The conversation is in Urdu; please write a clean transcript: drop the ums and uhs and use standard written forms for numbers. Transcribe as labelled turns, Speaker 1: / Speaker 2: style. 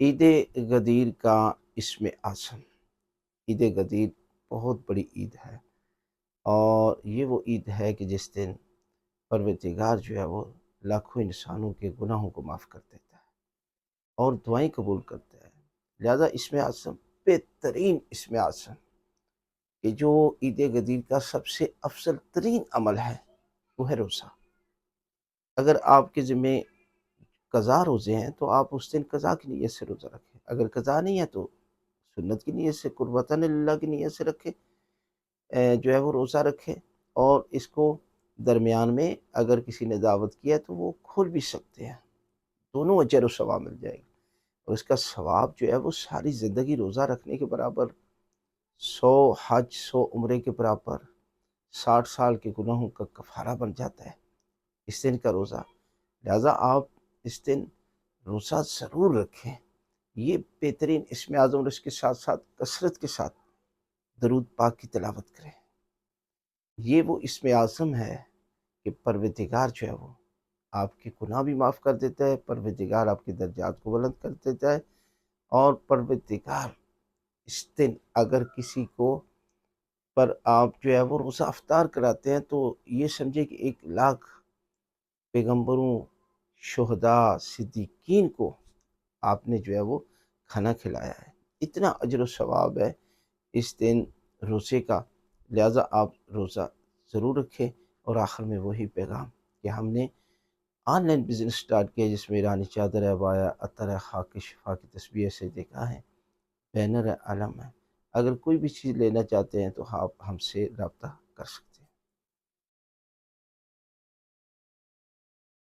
Speaker 1: عید غدیر کا اسم اعظم۔ عید غدیر بہت بڑی عید ہے، اور یہ وہ عید ہے کہ جس دن پروردگار جو ہے وہ لاکھوں انسانوں کے گناہوں کو معاف کر دیتا ہے اور دعائیں قبول کرتا ہے۔ لہذا اسم اعظم بہترین اسم اعظم کہ جو عید غدیر کا سب سے افضل ترین عمل ہے وہ ہے روزہ۔ اگر آپ کے ذمہ قضا روزے ہیں تو آپ اس دن قضا کی نیت سے روزہ رکھیں، اگر قضا نہیں ہے تو سنت کی نیت سے، قربتاً اللہ کی نیت سے رکھیں، جو ہے وہ روزہ رکھے، اور اس کو درمیان میں اگر کسی نے دعوت کیا ہے تو وہ کھول بھی سکتے ہیں، دونوں اجر و ثواب مل جائے گا، اور اس کا ثواب جو ہے وہ ساری زندگی روزہ رکھنے کے برابر، 100 حج 100 عمرے کے برابر، 60 سال کے گناہوں کا کفارہ بن جاتا ہے اس دن کا روزہ۔ لہذا آپ اس دن روزہ ضرور رکھیں۔ یہ بہترین اسم اعظم، اور اس کے ساتھ ساتھ کثرت کے ساتھ درود پاک کی تلاوت کریں۔ یہ وہ اسم اعظم ہے کہ پروردگار جو ہے وہ آپ کے گناہ بھی معاف کر دیتا ہے، پروردگار آپ کے درجات کو بلند کر دیتا ہے، اور پروردگار اس دن اگر کسی کو پر آپ جو ہے وہ روزہ افطار کراتے ہیں تو یہ سمجھے کہ 1,00,000 پیغمبروں، شہداء، صدیقین کو آپ نے جو ہے وہ کھانا کھلایا ہے۔ اتنا اجر و ثواب ہے اس دن روزے کا، لہٰذا آپ روزہ ضرور رکھیں۔ اور آخر میں وہی پیغام کہ ہم نے آن لائن بزنس سٹارٹ کیا جس میں ایرانی چادر ہے، عبایا، عطر ہے، خاک شفا کی تصویر سے دیکھا ہے، بینر ہے، علم ہے۔ اگر کوئی بھی چیز لینا چاہتے ہیں تو آپ ہم سے رابطہ کر سکتے ہیں۔